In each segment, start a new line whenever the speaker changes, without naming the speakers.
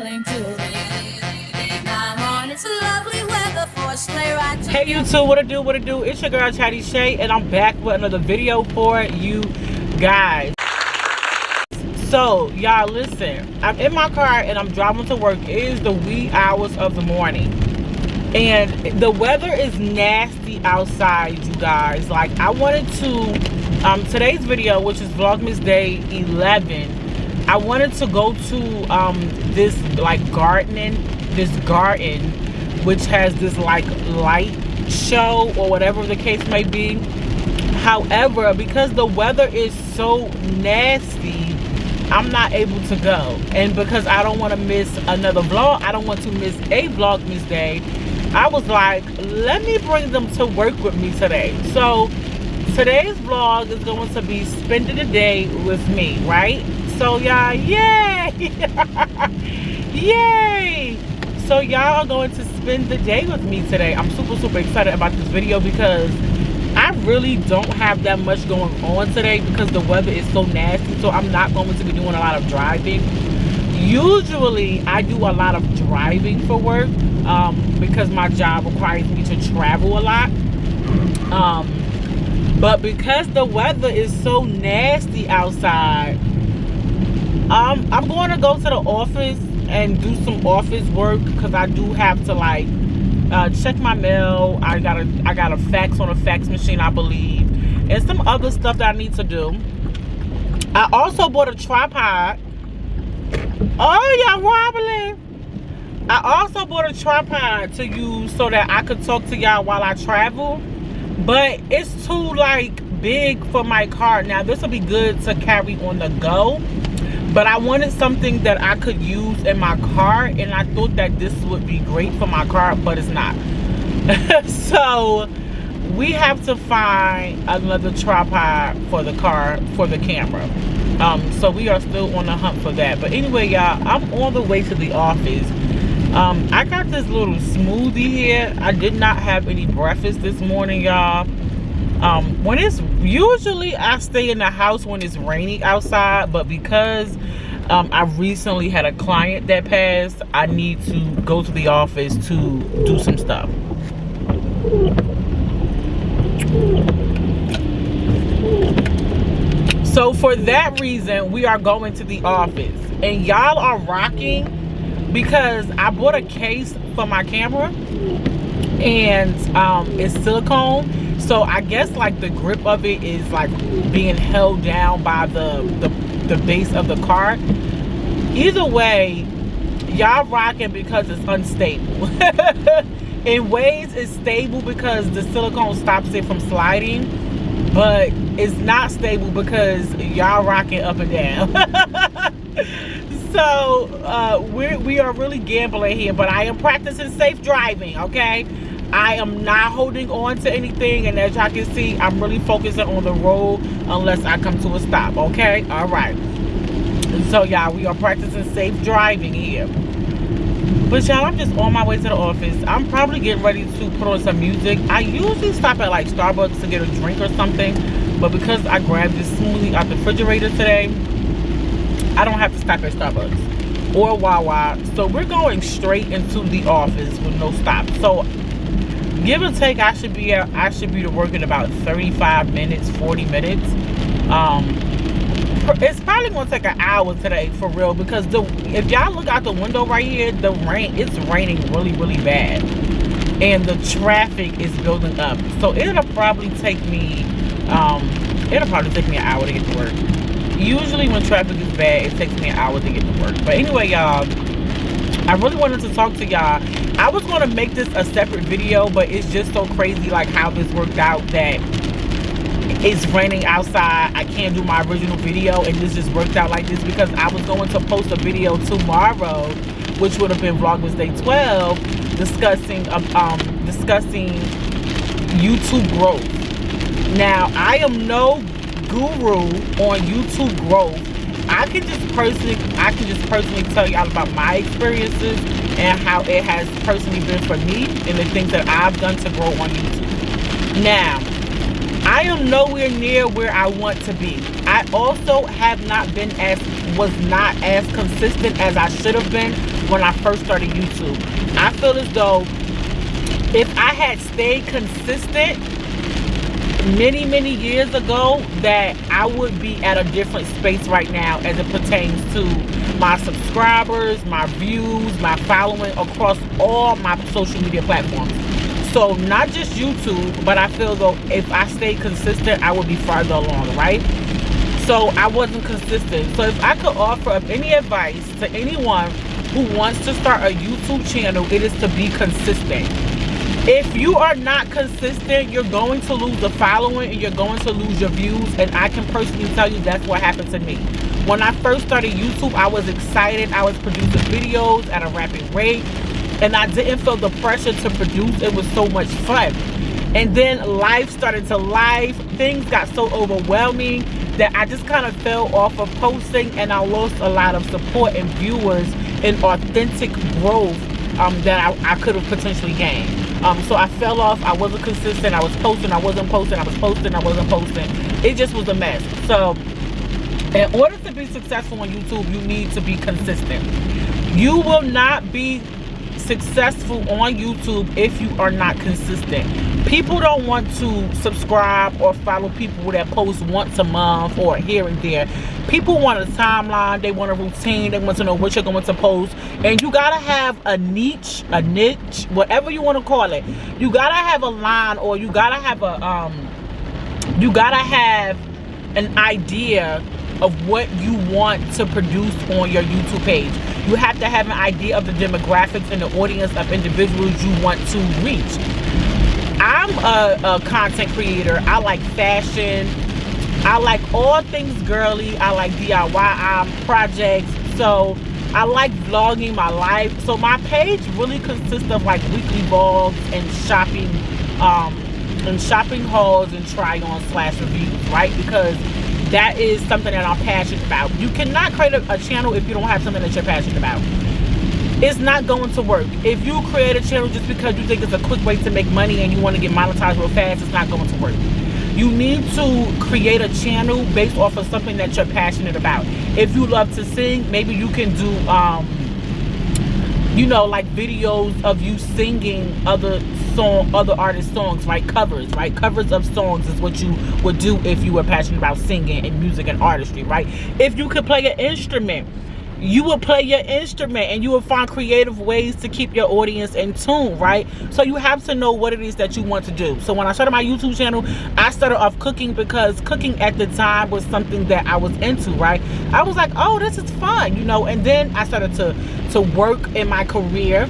willing to leave. I'm on it's lovely weather for a sleigh ride.
Hey YouTube, what it do? It's your girl Chatty Shay, and I'm back with another video for you guys. So y'all listen, I'm in my car and I'm driving to work. It is the wee hours of the morning and the weather is nasty outside, you guys. Like, I wanted to today's video, which is Vlogmas day 11, I wanted to go to this garden which has this like light show or whatever the case may be. However, because the weather is so nasty, I'm not able to go. And because I don't want to miss another vlog, I don't want to miss a Vlogmas day, I was like, let me bring them to work with me today. So today's vlog is going to be spending the day with me, right? So y'all, yay! Yay! So y'all are going to spend the day with me today. I'm super excited about this video because I really don't have that much going on today because the weather is so nasty. So I'm not going to be doing a lot of driving. Usually I do a lot of driving for work because my job requires me to travel a lot. But because the weather is so nasty outside, I'm going to go to the office and do some office work because I do have to like check my mail. I got a fax on a fax machine, I believe, and some other stuff that I need to do. I also bought a tripod. Oh, y'all wobbling. I also bought a tripod to use so that I could talk to y'all while I travel, but it's too like big for my car. Now this will be good to carry on the go, but I wanted something that I could use in my car, and I thought that this would be great for my car, but it's not. So we have to find another tripod for the car, for the camera. So we are still on the hunt for that. But anyway, y'all, I'm on the way to the office. I got this little smoothie here. I did not have any breakfast this morning, y'all. When it's usually I stay in the house when it's raining outside, but because I recently had a client that passed, I need to go to the office to do some stuff. So for that reason, we are going to the office, and y'all are rocking because I bought a case for my camera, and it's silicone. So I guess like the grip of it is like being held down by the base of the car. Either way, y'all rocking because it's unstable. In ways it's stable because the silicone stops it from sliding, but it's not stable because y'all rocking up and down. So we are really gambling here, but I am practicing safe driving, okay? I am not holding on to anything, and as y'all can see, I'm really focusing on the road unless I come to a stop, okay? All right. So y'all, we are practicing safe driving here. But y'all, I'm just on my way to the office. I'm probably getting ready to put on some music. I usually stop at like Starbucks to get a drink or something, but because I grabbed this smoothie out the refrigerator today, I don't have to stop at Starbucks or Wawa. So we're going straight into the office with no stop. So give or take, I should be to work in about 35 minutes, 40 minutes. It's probably gonna take an hour today for real, because if y'all look out the window right here, it's raining really bad, and the traffic is building up. So it'll probably take me an hour to get to work. Usually when traffic is bad, it takes me an hour to get to work. But anyway, y'all, I really wanted to talk to y'all. I was going to make this a separate video, but it's just so crazy like how this worked out that it's raining outside. I can't do my original video, and this just worked out like this because I was going to post a video tomorrow, which would have been Vlogmas Day 12, discussing YouTube growth. Now, I am no guru on YouTube growth. I can just personally tell y'all about my experiences and how it has personally been for me and the things that I've done to grow on YouTube. Now, I am nowhere near where I want to be. I also was not as consistent as I should have been when I first started YouTube. I feel as though if I had stayed consistent many years ago, that I would be at a different space right now as it pertains to my subscribers, my views, my following across all my social media platforms. So not just YouTube, but I feel though if I stayed consistent, I would be farther along, right? So I wasn't consistent. So if I could offer up any advice to anyone who wants to start a YouTube channel, it is to be consistent. If you are not consistent, you're going to lose the following and you're going to lose your views. And I can personally tell you that's what happened to me. When I first started YouTube, I was excited. I was producing videos at a rapid rate. And I didn't feel the pressure to produce. It was so much fun. And then life started to life. Things got so overwhelming that I just kind of fell off of posting. And I lost a lot of support and viewers and authentic growth that I could have potentially gained. So I fell off. I wasn't consistent. I was posting. I wasn't posting. I was posting. I wasn't posting. It just was a mess. So in order to be successful on YouTube, you need to be consistent. You will not be successful on YouTube if you are not consistent. People don't want to subscribe or follow people that post once a month or here and there. People want a timeline, they want a routine, they want to know what you're going to post. And you gotta have a niche, whatever you want to call it. You gotta have a line, or you gotta have an idea of what you want to produce on your YouTube page. You have to have an idea of the demographics and the audience of individuals you want to reach. I'm a content creator. I like fashion. I like all things girly. I like DIY projects. So I like vlogging my life. So my page really consists of like weekly vlogs and shopping hauls and try-on / reviews, right? Because that is something that I'm passionate about. You cannot create a channel if you don't have something that you're passionate about. It's not going to work. If you create a channel just because you think it's a quick way to make money and you want to get monetized real fast, it's not going to work. You need to create a channel based off of something that you're passionate about. If you love to sing, maybe you can do, like videos of you singing other artists' songs, right? Covers, right? Covers of songs is what you would do if you were passionate about singing and music and artistry, right? If you could play an instrument, you will play your instrument and you will find creative ways to keep your audience in tune, right? So you have to know what it is that you want to do. So when I started my YouTube channel, I started off cooking because cooking at the time was something that I was into, right? I was like, oh, this is fun, and then I started to work in my career.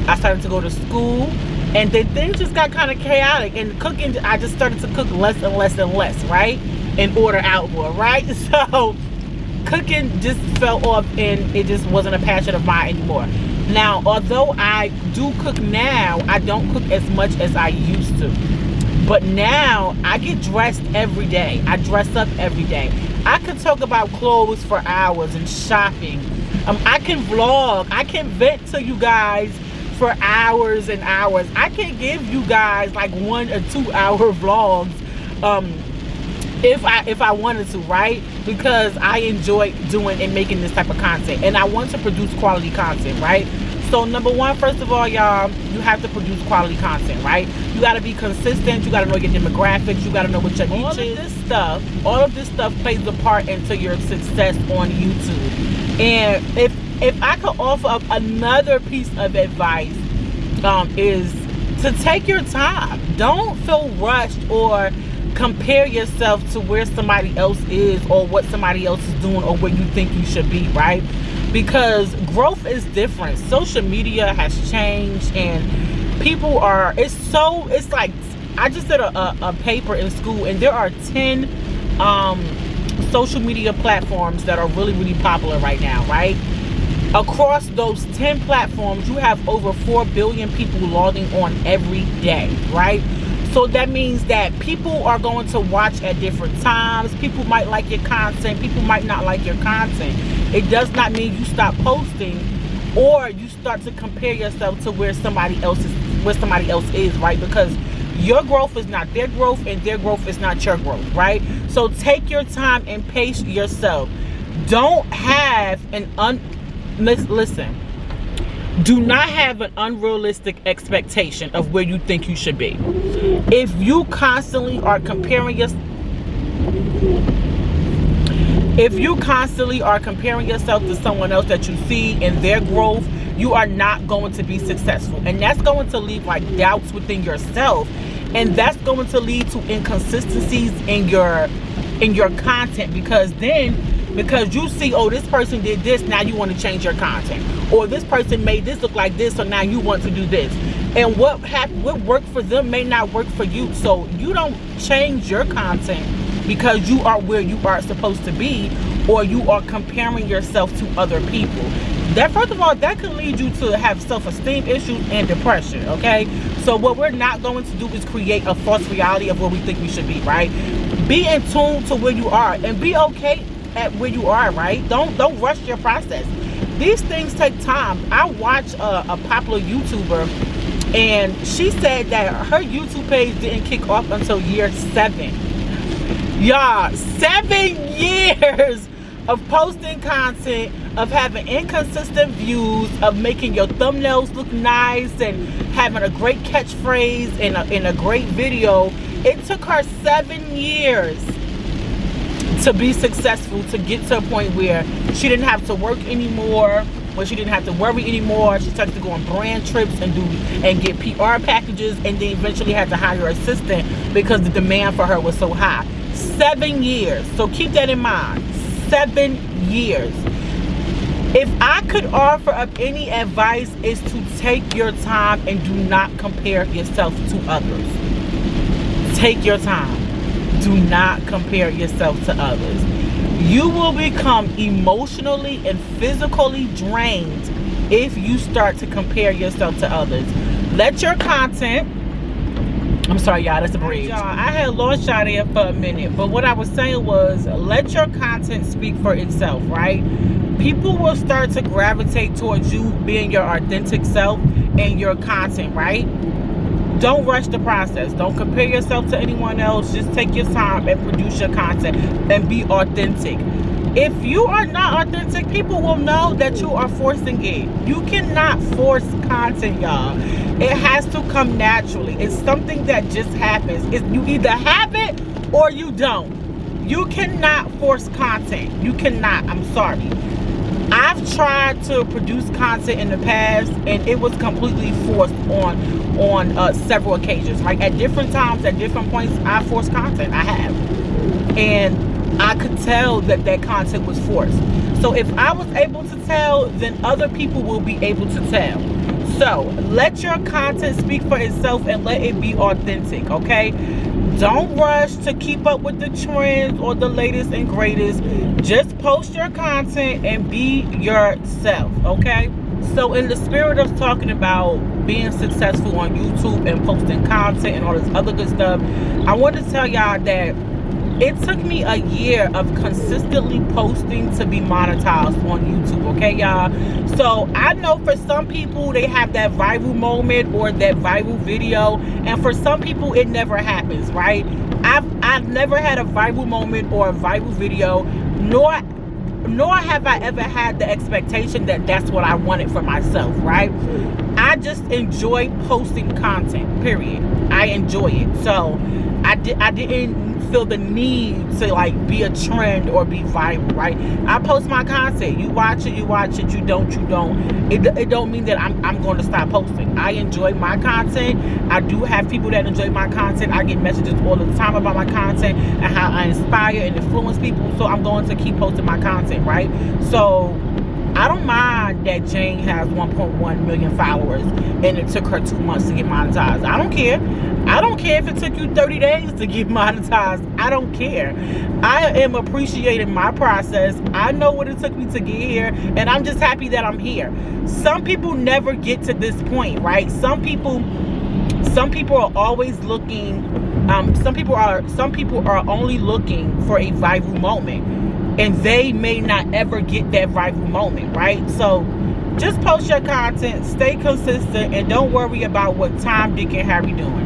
I started to go to school, and then things just got kind of chaotic. And cooking, I just started to cook less and less and less, right? And order out more, right? So cooking just fell off and it just wasn't a passion of mine anymore. Now, although I do cook now, I don't cook as much as I used to. But now I get dressed every day. I dress up every day. I could talk about clothes for hours and shopping. I can vlog. I can vent to you guys for hours and hours. I can give you guys like 1 or 2 hour vlogs if I wanted to, right? Because I enjoy doing and making this type of content, and I want to produce quality content, right? So number one, first of all, y'all, you have to produce quality content, right? You got to be consistent. You got to know your demographics. You got to know what your niche is. All of this stuff plays a part into your success on YouTube. And if I could offer up another piece of advice, is to take your time. Don't feel rushed or compare yourself to where somebody else is or what somebody else is doing or where you think you should be, right? Because growth is different. Social media has changed, and people are, it's like, I just did a paper in school, and there are 10 social media platforms that are really popular right now, right? Across those 10 platforms, you have over 4 billion people logging on every day, right? So that means that people are going to watch at different times. People might like your content. People might not like your content. It does not mean you stop posting or you start to compare yourself to where somebody else is, right? Because your growth is not their growth and their growth is not your growth, right? So take your time and pace yourself. Don't have listen. Do not have an unrealistic expectation of where you think you should be. If you constantly are comparing yourself to someone else that you see in their growth, you are not going to be successful. And that's going to leave like doubts within yourself. And that's going to lead to inconsistencies in your content, because you see, oh, this person did this, now you want to change your content. Or this person made this look like this, so now you want to do this. And what worked for them may not work for you. So you don't change your content because you are where you are supposed to be, or you are comparing yourself to other people. That, first of all, that can lead you to have self-esteem issues and depression, okay? So what we're not going to do is create a false reality of where we think we should be, right? Be in tune to where you are and be okay at where you are, right? Don't rush your process. These things take time. I watch a popular YouTuber, and she said that her YouTube page didn't kick off until year 7. Y'all, 7 years of posting content, of having inconsistent views, of making your thumbnails look nice and having a great catchphrase in a great video. It took her 7 years to be successful, to get to a point where she didn't have to work anymore, where she didn't have to worry anymore. She started to go on brand trips and get PR packages, and then eventually had to hire an assistant because the demand for her was so high. 7 years. So keep that in mind. 7 years. If I could offer up any advice, is to take your time and do not compare yourself to others. Take your time. Do not compare yourself to others. You will become emotionally and physically drained if you start to compare yourself to others. Let your content, I'm sorry, y'all, that's a bridge. Y'all, I had lost y'all there for a minute, but what I was saying was, let your content speak for itself, right? People will start to gravitate towards you being your authentic self and your content, right? Don't rush the process. Don't compare yourself to anyone else. Just take your time and produce your content and be authentic. If you are not authentic, people will know that you are forcing it. You cannot force content, y'all. It has to come naturally. It's something that just happens. You either have it or you don't. You cannot force content. You cannot. I'm sorry. I've tried to produce content in the past, and it was completely forced on several occasions. Like at different times, at different points, I forced content. I have. And I could tell that content was forced. So if I was able to tell, then other people will be able to tell. So let your content speak for itself and let it be authentic, okay? Don't rush to keep up with the trends or the latest and greatest. Just post your content and be yourself, okay? So in the spirit of talking about being successful on YouTube and posting content and all this other good stuff, I want to tell y'all that it took me a year of consistently posting to be monetized on YouTube, okay, y'all? So I know for some people, they have that viral moment or that viral video, and for some people, it never happens, right? I've never had a viral moment or a viral video, nor have I ever had the expectation that that's what I wanted for myself, right? I just enjoy posting content, period. I enjoy it. So I didn't feel the need to like be a trend or be viral, right? I post my content. You watch it, you don't. It don't mean that I'm going to stop posting. I enjoy my content. I do have people that enjoy my content. I get messages all the time about my content and how I inspire and influence people. So I'm going to keep posting my content, right? So I don't mind that Jane has 1.1 million followers and it took her 2 months to get monetized. I don't care. I don't care if it took you 30 days to get monetized. I don't care. I am appreciating my process. I know what it took me to get here, and I'm just happy that I'm here. Some people never get to this point, right? Some people are always looking. Some people are only looking for a viral moment, and they may not ever get that viral moment, right? So just post your content, stay consistent, and don't worry about what Tom, Dick, and Harry doing.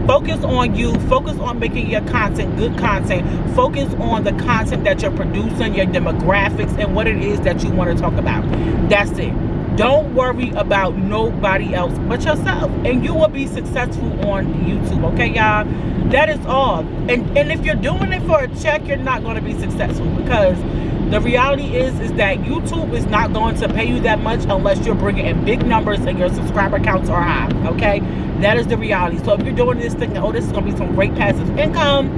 Focus on you. Focus on making your content good content. Focus on the content that you're producing, your demographics, and what it is that you want to talk about. That's it. Don't worry about nobody else but yourself, and you will be successful on YouTube. Okay, y'all? That is all. And if you're doing it for a check, you're not going to be successful, because the reality is that YouTube is not going to pay you that much unless you're bringing in big numbers and your subscriber counts are high. Okay, that is the reality. So if you're doing this thing, oh, this is going to be some great passive income,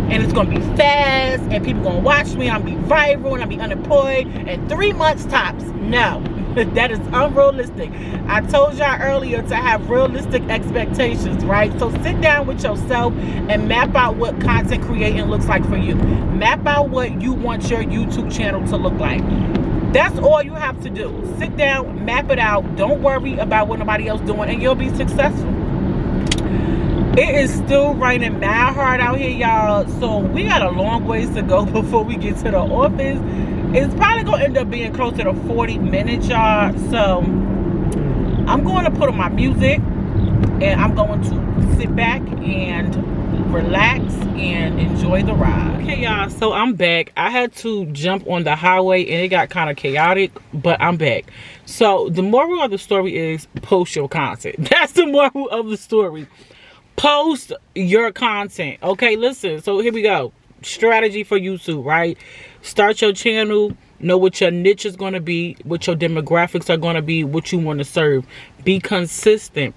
and it's going to be fast, and people going to watch me, I'm going to be viral, and I'll be unemployed in 3 months tops. No, that is unrealistic. I told y'all earlier to have realistic expectations, right? So sit down with yourself and map out what content creating looks like for you. Map out what you want your YouTube channel to look like. That's all you have to do. Sit down, map it out. Don't worry about what nobody else doing, and you'll be successful. It is still raining mad hard out here, y'all. So we got a long ways to go before we get to the office. It's probably going to end up being closer to 40 minutes, y'all. So I'm going to put on my music, and I'm going to sit back and relax and enjoy the ride. Okay, y'all, so I'm back. I had to jump on the highway, and it got kind of chaotic, but I'm back. So the moral of the story is post your content. That's the moral of the story. Post your content. Okay, listen, so here we go. Strategy for YouTube, right? Start your channel, know what your niche is going to be, what your demographics are going to be, what you want to serve. Be consistent.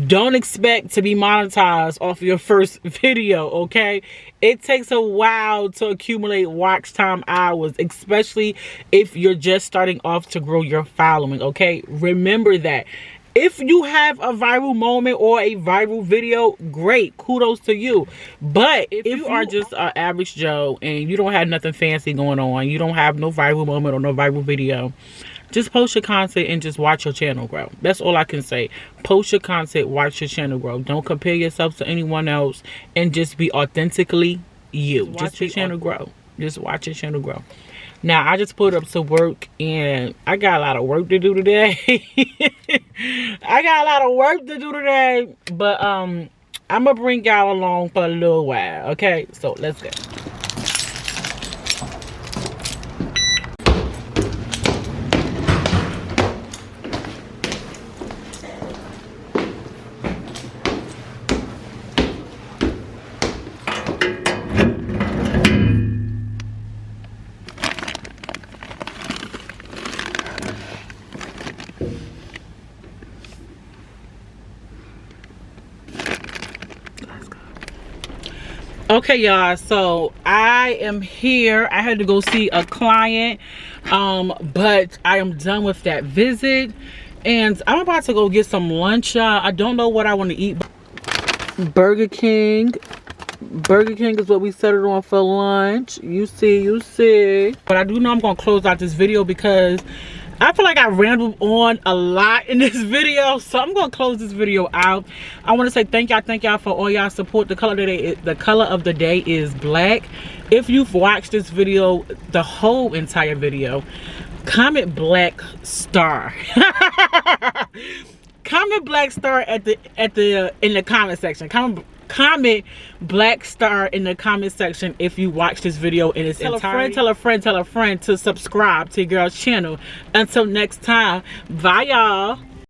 Don't expect to be monetized off your first video, okay? It takes a while to accumulate watch time hours, especially if you're just starting off to grow your following, okay? Remember that. If you have a viral moment or a viral video, great, kudos to you. But if you are just an average Joe and you don't have nothing fancy going on, you don't have no viral moment or no viral video, just post your content and just watch your channel grow. That's all I can say. Post your content, watch your channel grow. Don't compare yourself to anyone else, and just be authentically you. Just watch your channel grow. Just watch your channel grow. Now, I just pulled up to work, and I got a lot of work to do today. I got a lot of work to do today, but I'm going to bring y'all along for a little while, okay? So, let's go. Okay, y'all, so I am here. I had to go see a client, but I am done with that visit, and I'm about to go get some lunch, y'all. I don't know what I want to eat. Burger King is what we settled on for lunch. You see. But I do know I'm gonna close out this video because I feel like I rambled on a lot in this video, so I'm gonna close this video out. I want to say thank y'all for all y'all support. The color of the day is black. If you've watched this video, the whole entire video, comment black star. Comment black star in the comment section. Comment black star in the comment section if you watch this video in its entirety. Tell a friend to subscribe to your girl's channel. Until next time, bye y'all.